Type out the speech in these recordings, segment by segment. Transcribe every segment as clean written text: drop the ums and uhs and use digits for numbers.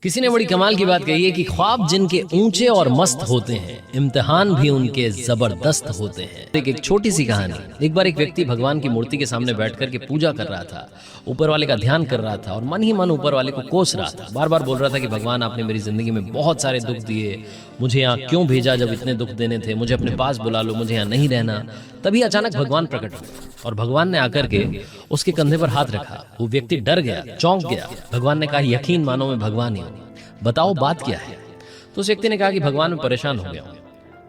किसी ने बड़ी कमाल की बात कही है कि ख्वाब जिनके ऊंचे और मस्त होते हैं, इम्तिहान भी उनके जबरदस्त होते हैं। एक छोटी सी कहानी। एक बार एक व्यक्ति भगवान की मूर्ति के सामने बैठकर के पूजा कर रहा था, ऊपर वाले का ध्यान कर रहा था और मन ही मन ऊपर वाले को कोस रहा था। बार बार बोल रहा था कि भगवान, आपने मेरी जिंदगी में बहुत सारे दुख दिए, मुझे यहाँ क्यों भेजा जब इतने दुख देने थे, मुझे अपने पास बुला लो, मुझे यहाँ नहीं रहना। तभी अचानक भगवान प्रकट हुए और भगवान ने आकर के उसके कंधे पर हाथ रखा। वो व्यक्ति डर गया, चौंक गया। भगवान ने कहा, यकीन मानो मैं भगवान ही हूँ, बताओ बात क्या है। तो उस व्यक्ति ने कहा कि भगवान, मैं परेशान हो गया हूँ,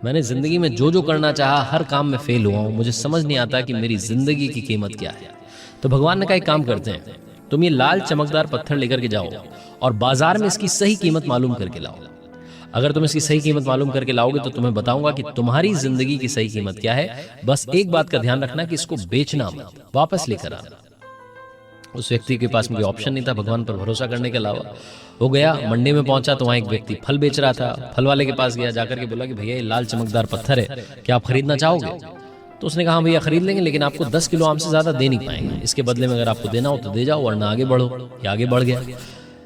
मैंने जिंदगी में जो जो करना चाहा हर काम में फेल हुआ हूँ, मुझे समझ नहीं आता कि मेरी जिंदगी की कीमत क्या है। तो भगवान ने कहा, एक काम करते हैं, तुम ये लाल चमकदार पत्थर लेकर के जाओ और बाजार में इसकी सही कीमत मालूम करके लाओ। अगर तुम इसकी सही कीमत मालूम करके लाओगे तो तुम्हें बताऊंगा कि तुम्हारी जिंदगी की सही कीमत क्या है। बस एक बात का ध्यान रखना कि इसको बेचना मत, वापस लेकर आना। उस व्यक्ति के पास में कोई ऑप्शन नहीं था भगवान पर भरोसा करने के अलावा। वो गया, मंडी में पहुंचा तो वहां एक व्यक्ति फल बेच रहा था। फल वाले के पास गया, जाकर के बोला कि भैया, ये लाल चमकदार पत्थर है, क्या आप खरीदना चाहोगे? तो उसने कहा, भैया खरीद लेंगे, लेकिन आपको 10 किलो आम से ज्यादा दे नहीं पाएंगे। इसके बदले में अगर आपको देना हो तो दे जाओ, वरना आगे बढ़ो। ये आगे बढ़ गया।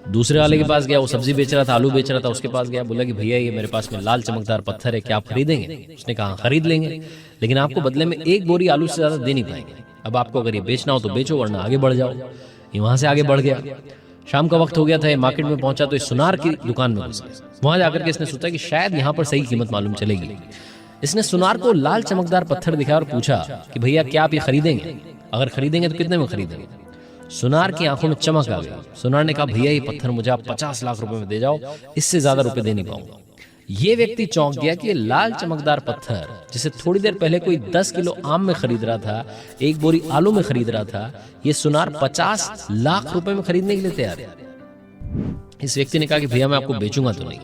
दूसरे वाले के पास गया, वो सब्जी बेच रहा था, आलू बेच रहा था, उसके पास गया, बोला कि भैया, ये मेरे पास में लाल चमकदार पत्थर है, क्या आप खरीदेंगे? उसने कहा, खरीद लेंगे, लेकिन आपको बदले में एक बोरी आलू से ज्यादा दे नहीं पाएंगे। अब आपको अगर ये बेचना हो तो बेचो, वरना आगे बढ़ जाओ। ये वहां से आगे बढ़ गया। शाम का वक्त हो गया था, मार्केट में पहुंचा तो इस सुनार की दुकान में घुस गया। वहां जाकर के इसने सोचा कि शायद यहाँ पर सही कीमत मालूम चलेगी। इसने सुनार को लाल चमकदार पत्थर दिखाया और पूछा कि भैया, क्या आप ये खरीदेंगे? अगर खरीदेंगे तो कितने में खरीदेंगे? सुनार की आंखों में चमक आ गई। सुनार ने कहा, भैया, ये पत्थर मुझे आप 50 लाख रुपए में दे जाओ, इससे ज्यादा रुपए दे नहीं पाऊंगा। ये व्यक्ति चौंक गया कि ये लाल चमकदार पत्थर, जिसे थोड़ी देर पहले कोई 10 किलो आम में खरीद रहा था, एक बोरी आलू में खरीद रहा था, ये सुनार 50 लाख रुपए में खरीदने के लिए तैयार है। इस व्यक्ति ने कहा कि भैया, मैं आपको बेचूंगा तो नहीं।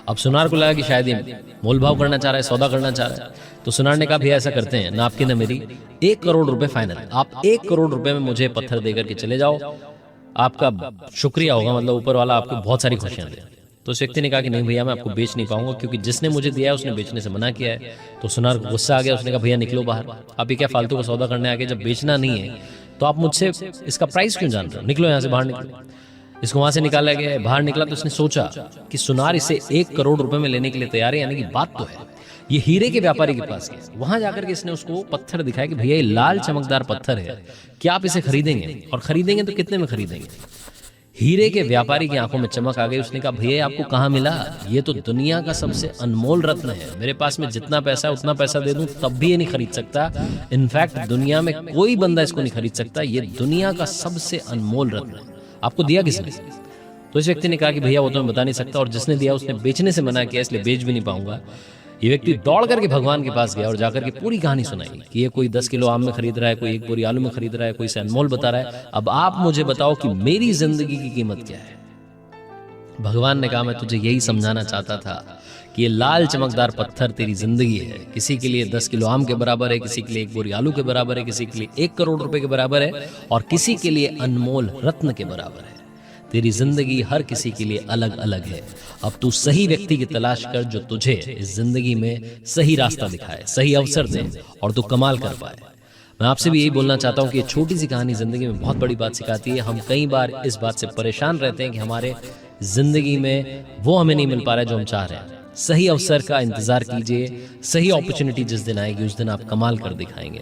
अब सुनार को लगा कि शायद ये मोल भाव करना चाह रहा है, सौदा करना चाह रहा है। तो सुनार ने कहा, भैया ऐसा करते हैं ना, आपकी ना मेरी, 1 करोड़ रुपए फाइनल। आप 1 करोड़ रुपए में मुझे पत्थर देकर के चले जाओ, आपका शुक्रिया होगा, मतलब ऊपर वाला आपको बहुत सारी खुशियां दे। तो उस व्यक्ति ने कहा कि नहीं भैया, मैं आपको बेच नहीं पाऊंगा, क्योंकि जिसने मुझे दिया है उसने बेचने से मना किया है। तो सुनार को गुस्सा आ गया। उसने कहा, भैया निकलो बाहर, आप ये क्या फालतू का सौदा करने आ गए? जब बेचना नहीं है तो आप मुझसे इसका प्राइस क्यों जान रहे हो? निकलो यहाँ से, बाहर निकलो। इसको वहां से निकाला गया। बाहर निकला तो इसने सोचा कि सुनार इसे 1 करोड़ रुपए में लेने के लिए तैयार है, यानी कि बात तो है। ये हीरे के व्यापारी के पास गया। वहां जाकर के इसने उसको पत्थर दिखाया कि भैया, ये लाल चमकदार पत्थर है, क्या आप इसे खरीदेंगे? और खरीदेंगे तो कितने में खरीदेंगे? हीरे के व्यापारी की आंखों में चमक आ गई। उसने कहा, भैया, आपको कहाँ मिला? ये तो दुनिया का सबसे अनमोल रत्न है। मेरे पास में जितना पैसा है उतना पैसा दे दूं तब भी ये नहीं खरीद सकता। इनफैक्ट दुनिया में कोई बंदा इसको नहीं खरीद सकता। ये दुनिया का सबसे अनमोल रत्न है। आपको दिया किसने? तो इस व्यक्ति ने कहा कि भैया, वो तो मैं बता नहीं सकता, और जिसने दिया उसने बेचने से मना किया, इसलिए बेच भी नहीं पाऊंगा। ये व्यक्ति दौड़ करके भगवान के पास गया और जाकर के पूरी कहानी सुनाई कि ये कोई 10 किलो आम में खरीद रहा है, कोई 1 बोरी आलू में खरीद रहा है, कोई से अनमोल बता रहा है। अब आप मुझे बताओ कि मेरी जिंदगी की कीमत क्या है? भगवान ने कहा, मैं तुझे यही समझाना चाहता था कि ये लाल चमकदार पत्थर तेरी जिंदगी है। किसी के लिए 10 किलो आम के बराबर है, किसी के लिए 1 बोरी आलू के बराबर है, किसी के लिए 1 करोड़ रुपए के बराबर है, और किसी के लिए अनमोल रत्न के बराबर है। तेरी जिंदगी हर किसी के लिए अलग अलग है। अब तू सही व्यक्ति की तलाश कर जो तुझे इस जिंदगी में सही रास्ता दिखाए, सही अवसर दे और तू कमाल कर पाए। मैं आपसे भी यही बोलना चाहता हूँ कि ये छोटी सी कहानी जिंदगी में बहुत बड़ी बात सिखाती है। हम कई बार इस बात से परेशान रहते हैं कि हमारे जिंदगी में वो हमें नहीं मिल पा रहा है जो हम चाह रहे हैं। सही अवसर का इंतजार कीजिए। सही अपॉर्चुनिटी जिस दिन आएगी उस दिन आप कमाल कर दिखाएंगे।